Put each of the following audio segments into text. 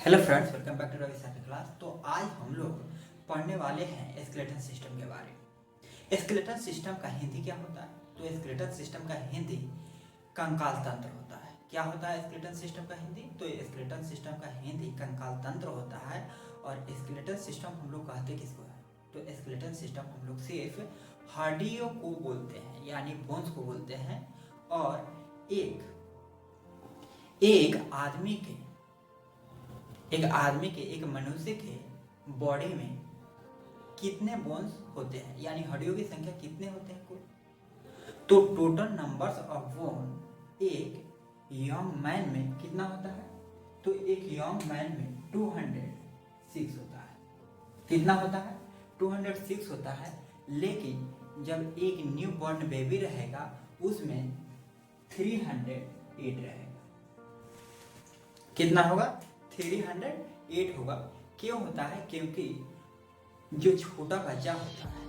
Hello friends, welcome back to Ravi sir की class. तो आज हम लोग पढ़ने वाले हैं स्केलेटन सिस्टम के बारे में। स्केलेटन सिस्टम का हिंदी क्या होता है? तो स्केलेटन सिस्टम का हिंदी कंकाल तंत्र होता है। क्या होता है स्केलेटन सिस्टम का हिंदी? तो स्केलेटन सिस्टम का हिंदी कंकाल तंत्र होता है। और स्केलेटन सिस्टम हम लोग कहते किसको है? तो स्केलेटन सिस्टम हम लोग सिर्फ हड्डियों को बोलते हैं, यानी बोन्स को बोलते हैं। और एक मनुष्य के बॉडी में कितने बोन्स होते हैं, यानी हड्डियों की संख्या कितने होते हैं कुल? तो टोटल नंबर्स ऑफ बोन एक यंग मैन में कितना होता है? तो एक यंग मैन में 206 होता है। कितना होता है? 206 होता है। लेकिन जब एक न्यू बॉर्न बेबी रहेगा उसमें 308 रहेगा। कितना होगा? 308 होगा। क्यों होता है? क्योंकि जो छोटा बच्चा होता है,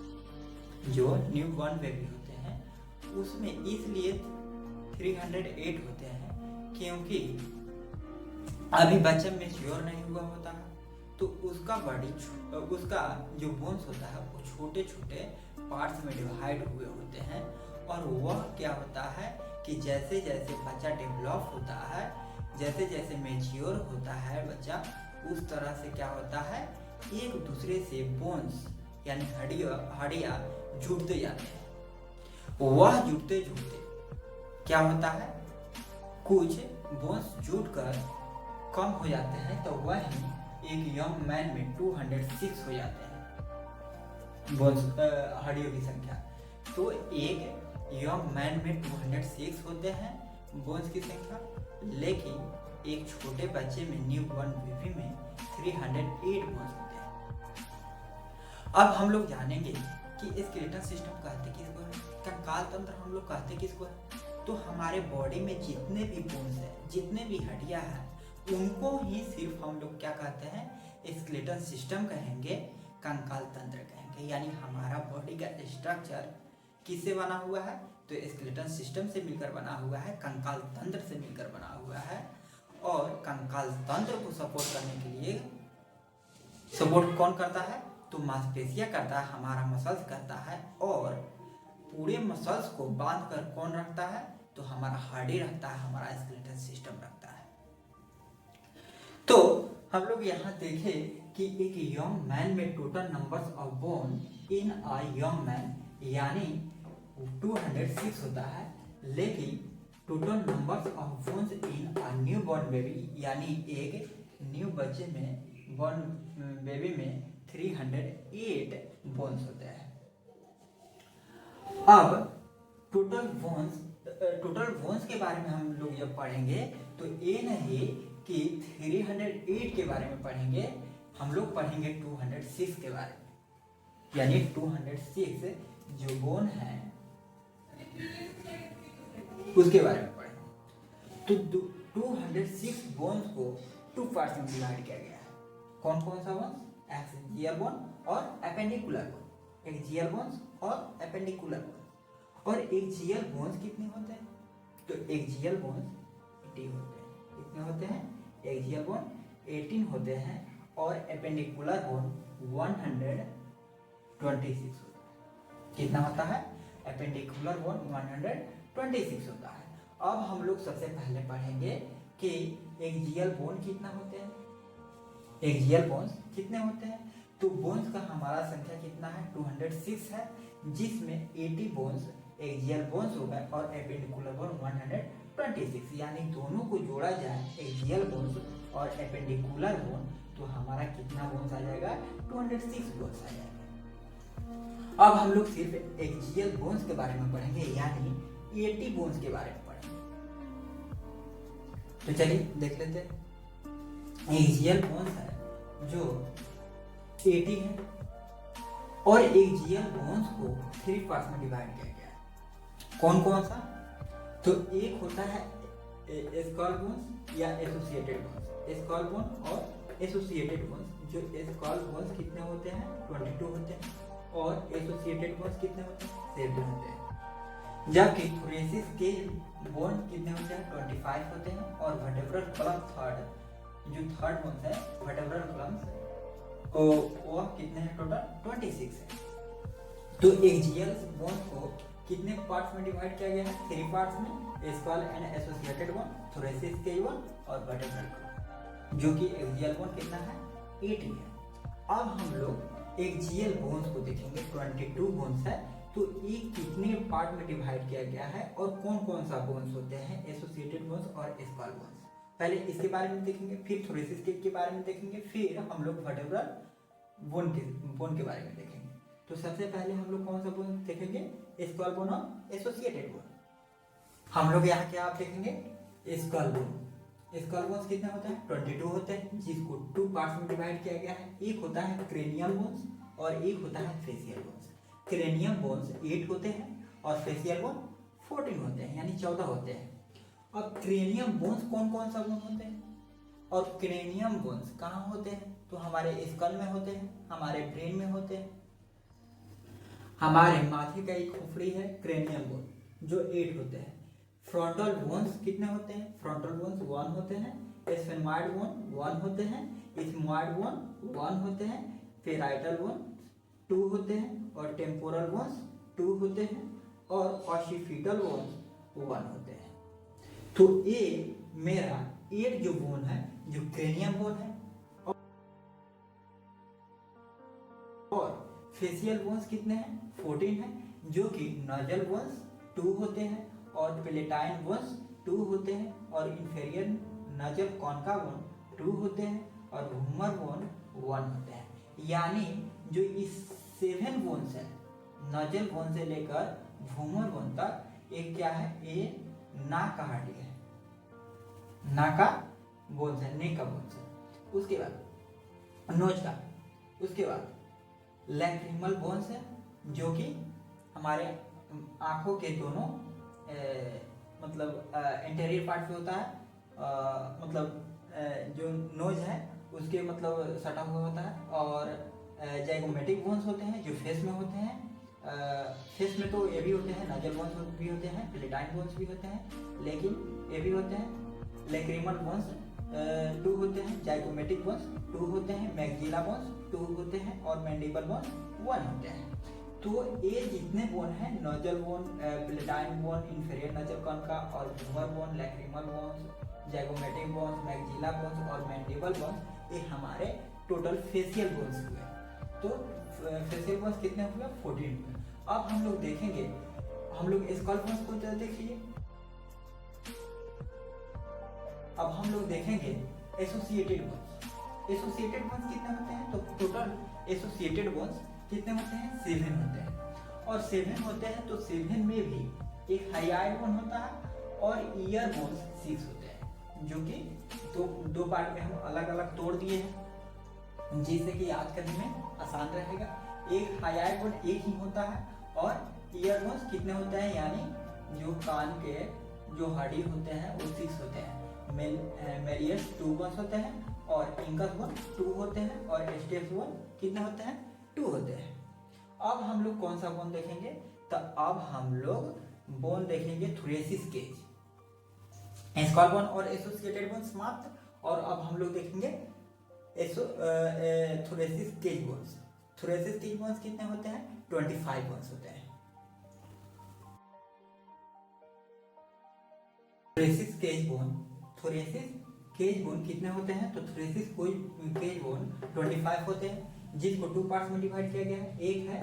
जो न्यू बॉर्न बेबी होते हैं, उसमें इसलिए 308 होते हैं क्योंकि अभी बच्चा मैच्योर नहीं हुआ होता है। तो उसका जो बोन्स होता है वो छोटे छोटे पार्ट्स में डिवाइड हुए होते हैं। और वह क्या होता है कि जैसे जैसे बच्चा डेवलप होता है, जैसे जैसे मैच्योर होता है बच्चा, उस तरह से क्या होता है, एक दूसरे से बोन्स यानी हड्डियां जुड़ते जाते हैं। वह जुड़ते जुड़ते क्या होता है, कुछ बोन्स जुड़कर कम हो जाते हैं, तो वही एक यंग मैन में 206 हो जाते हैं बोन्स, हड्डियों की संख्या। तो एक यंग मैन में 206 होते हैं बोन्स की संख्या, लेकिन एक छोटे बच्चे में, न्यू बॉर्न बेबी में 308 बोन्स होते हैं। अब हम लोग जानेंगे कि स्केलेटन सिस्टम कहते किसको है, कंकाल तंत्र हम लोग कहते किसको है। तो हमारे बॉडी में जितने भी बोन्स है, जितने भी हड्डियां हैं, उनको ही सिर्फ हम लोग क्या कहते हैं, स्केलेटन सिस्टम कहेंगे, कंकाल तंत्र कहेंगे। यानी हमारा बॉडी का स्ट्रक्चर किससे बना हुआ है? तो स्केलेटन सिस्टम से मिलकर बना हुआ है, कंकाल तंत्र से मिलकर बना हुआ है। और कंकाल तंत्र को सपोर्ट करने के लिए सपोर्ट कौन करता है? तो मांसपेशियां करता है, हमारा मसल्स करता है। और पूरे मसल्स को बांध कर कौन रखता है? तो हमारा हड्डी रखता है, हमारा स्केलेटन सिस्टम रखता है। तो हम लोग यहाँ देखें कि एक यंग मैन में total numbers of bone in a young man यानी 206 होता है। लेकिन total numbers of bones in a new born baby यानी एक न्यू बच्चे में, बॉर्न बेबी में 308 बोन्स होते हैं। अब टोटल बोन्स के बारे में हम लोग जब पढ़ेंगे तो ये नहीं कि 308 के बारे में पढ़ेंगे, हम लोग पढ़ेंगे 206 के बारे में। यानी 206 जो बोन है उसके बारे में पढ़ेंगे। तो 206 बोन्स को 2 पार्ट्स में डिवाइड किया गया है। कौन कौन सा बोन्स? एक्सियल बोन और एपेंडिकुलर बोन। एक्सियल बोन्स और एपेंडिकुलर बोन्स। और एक्सियल बोन्स कितने होते हैं? तो एक्सियल बोन्स 80 होते हैं। कितने होते हैं? एक्सियल बोन 18 होते हैं। और एपेंडिकुलर बोन 126 होता है। कितना होता है? एपेंडिकुलर बोन 126 होता है। अब हम लोग सबसे पहले पढ़ेंगे कि एक्सियल बोन कितना होते हैं। एक्सियल बोन्स कितने होते हैं? तो बोन्स का हमारा संख्या कितना है? 206 है, जिसमें 80 बोन्स एक्सियल बोन्स हो गए और एपेंडिकुलर बोन 126। यानी दोनों को जोड़ा जाए, एक्सियल बोन्स और एपेंडिकुलर बोन, तो हमारा कितना बोन्स आ जाएगा? 206 बोन्स आ जाएगा। अब हम लोग सिर्फ एक्सियल बोन्स के बारे में पढ़ेंगे, यानी 80 बोन्स के बारे में पढ़ेंगे। तो चलिए देख लेते हैं। एक्सियल बोन्स है जो 80 है। और एक्सियल बोन्स को 3 पार्ट्स में डिवाइड किया गया है। कौन कौन सा? तो एक होता है स्कल बोन्स या एसोसिएटेड बोन्स। स्कल बोन और एसोसिएटेड बोन्स। जो स्कल बोन्स कितने होते हैं? 22 होते हैं। और एसोसिएटेड बोन्स कितने होते हैं? 7 होते हैं। जबकि थोरेसिस के बोन कितने होते हैं? 25 होते हैं। और वर्टेब्रल कॉलम थर्ड जो थर्ड बोन्स है वर्टेब्रल कॉलम्स वो कितने हैं टोटल 26 है। तो एक्सियल बोन को कितने पार्ट्स में डिवाइड किया गया है 3 पार्ट्स में, skull and associated bone, thoracic cage bone और वर्टेब्रल कॉलम, जो कि एक्सियल बोन कितना है 8 है। अब हम लोग एक्सियल बोन्स को देखेंगे 22 बोन्स है, तो ये कितने पार्ट में डिवाइड किया गया है और कौन कौन सा बोन्स होते हैं एसोसिएटेड बोन्स और स्कल बोन्स। पहले इसके बारे में देखेंगे, फिर थोरेसिस के बारे में देखेंगे, फिर हम लोग वर्टेब्रल बोन के बारे में देखेंगे। तो सबसे पहले हम लोग कौन सा बोन देखेंगे स्कल बोन और एसोसिएटेड बोन। हम लोग यहाँ क्या आप देखेंगे स्कल बोन। स्कल बोन्स कितने होते हैं 22 होते हैं, जिसको 2 पार्ट्स में डिवाइड किया गया है। एक होता है क्रेनियल बोन्स और एक होता है फेशियल बोन्स। क्रेनियल बोन्स 8 होते हैं और फेशियल बोन 14 होते हैं, यानी 14 होते हैं। अब क्रेनियम बोन्स कौन कौन सा बोन होते हैं और क्रेनियम बोन्स कहाँ होते हैं, तो हमारे स्कल में होते हैं, हमारे ब्रेन में होते हैं। हमारे माथे का एक खोपड़ी है क्रेनियम बोन जो 8 होते हैं। फ्रंटल बोन्स कितने होते हैं, फ्रंटल बोन्स 1 होते हैं, स्फेनोइड बोन 1 होते हैं, इथमोइड बोन 1 होते हैं, पेराइटल बोन 2 होते हैं और टेम्पोरल बोन्स 2 होते हैं और ऑसिफिटल बोन्स 1 होते हैं। तो ये मेरा 8 जो बोन है जो क्रेनियम बोन है। और फेशियल बोन्स कितने हैं 14 हैं, जो कि नजल बोन्स 2 होते हैं और पेलेटाइन बोन्स 2 होते हैं और इंफेरियर नजल कॉन्का बोन 2 होते हैं और भूमर बोन 1 होते हैं। यानी जो इस 7 बोन्स है नजल बोन से लेकर भूमर बोन तक एक क्या है ये नाक का हड्डी है, नाक का बोन्स है, नेक का बोन्स है। उसके बाद नोज का, उसके बाद लैक्रिमल बोन्स है जो कि हमारे आंखों के दोनों मतलब इंटीरियर पार्ट पे होता है, मतलब जो नोज है उसके मतलब सटा हुआ होता है। और जाइगोमेटिक बोन्स होते हैं जो फेस में होते हैं। फेस में तो ये भी होते हैं, नजल बोन्स भी होते हैं, पेलेटाइन बोन्स भी होते हैं, लेकिन ये भी होते हैं लैक्रिमल बोन्स 2 होते हैं, जाइगोमेटिक बोन्स 2 होते हैं, मैक्सिला बोन्स 2 होते हैं और मैंडिबल बोन्स 1 होते हैं। तो ये जितने बोन है nasal bone, palatine bone, inferior nasal concha और vomer bone, lacrimal bones, zygomatic bones, maxilla bones और मैंडिबल बोन्स, ये हमारे टोटल फेशियल बोन्स हुए। तो फेशियल बोन्स कितने हुए 14 हुए। अब हम लोग देखेंगे, हम लोग स्कल बोन्स को देखिए। अब हम लोग देखेंगे एसोसिएटेड बोन्स। एसोसिएटेड बोन्स कितने होते हैं, तो टोटल एसोसिएटेड बोन्स कितने होते हैं 7 होते हैं। और 7 होते हैं तो 7 में भी एक हाइयाइड बोन होता है और ईयर बोन्स 6 होते हैं, जो कि दो पार्ट में हम अलग अलग तोड़ दिए हैं जिससे कि याद करने में आसान रहेगा। एक हाइयाइड बोन एक ही होता है और ईयर बोन्स कितने होते हैं, यानी जो कान के जो हड्डी होते हैं वो 6 होते हैं। मेरियस 2 बोन्स होते हैं और इंकस बोन 2 होते हैं और स्टेप्स बोन कितने होते हैं 2 होते हैं। अब हम लोग कौन सा बोन देखेंगे, तो अब हम लोग बोन देखेंगे थोरेसिस केज, स्कल बोन और एसोसिएटेड बोन समाप्त। और अब हम लोग देखेंगे thoracic cage bones. Thoracic cage bones कितने होते हैं 25 बोन्स होते हैं। Thoracic cage bone, thoracic cage bone कितने होते हैं, तो थोरेसिस केज बोन 25 होते हैं, जिसको 2 पार्ट्स में डिवाइड किया गया है। एक है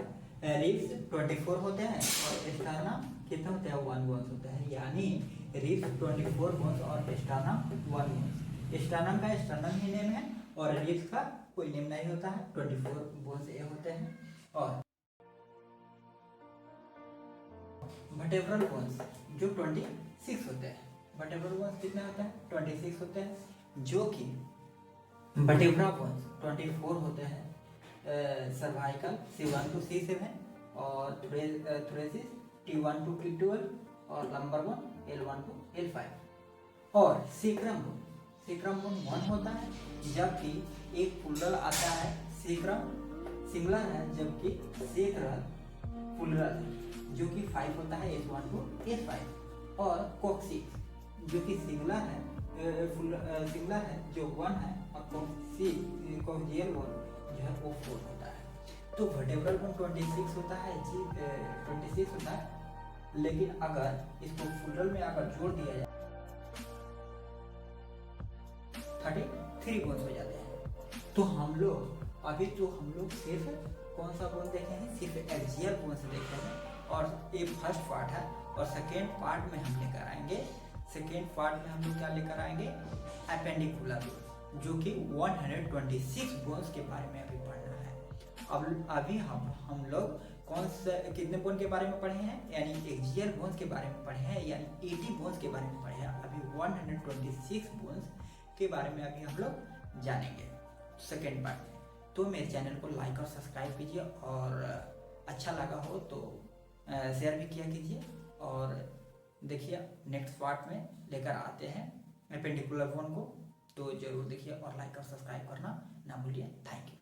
रिब्स 24 होते हैं और स्टर्नम कितने होते हैं 1 बोन्स होते हैं, यानी रिब्स 24 बोन्स और स्टर्नम 1 बोन्स। स्टर्नम का स्टर्नम ही नेम है और रिब्स का कोई नेम नहीं होता है, 24 बोन्स ये होते हैं। और वर्टेब्रल बोन्स जो 26 होते हैं। वर्टेब्रल बोन्स कितने होते हैं 26 होते हैं, जो कि वर्टेब्रा बोन्स 24 होते हैं, सर्वाइकल C1 to C7 और थोरेसिस T1 to T12 और lumbar bone L1 to L5। और सेक्रम बोन 1 होता है, जबकि एक प्लूरल आता है सेक्रम सिंगुलर है, जबकि सेक्रल प्लूरल है, जो कि 5 होता है S1 to S5। और कोक्सिक्स जो कि सिंगुलर है सिंगुलर है जो 1 है और कोक्सियल बोन जो है वो 4 होता है। तो वर्टेब्रल बोन 26 होता है जी, 26 होता है, लेकिन अगर इसको फ्लोरल में अगर जोड़ दिया जाए 33 बोन्स हो जाते हैं। तो हम लोग अभी सिर्फ कौन सा बोन देखे हैं, सिर्फ एक्सियल बोन्स देखे हैं, और ये फर्स्ट पार्ट है। और सेकेंड पार्ट में हम लेकर आएंगे, सेकेंड पार्ट में हम लोग क्या लेकर आएंगे, एपेंडिकुलर बोन, जो कि 126 बोन्स के बारे में अभी पढ़ना है। अब अभी हम लोग कौन से कितने बोन के बारे में पढ़े हैं, यानी एक्सियल बोन्स के बारे में पढ़े हैं, यानी 80 बोन्स के बारे में पढ़े हैं। अभी 126 बोन्स के बारे में अभी हम लोग जानेंगे सेकेंड पार्ट में। तो मेरे चैनल को लाइक और सब्सक्राइब कीजिए, और अच्छा लगा हो तो शेयर भी किया कीजिए। और देखिए नेक्स्ट पार्ट में लेकर आते हैं एपेंडिकुलर बोन को, तो जरूर देखिए और लाइक और सब्सक्राइब करना ना भूलिए। Thank you.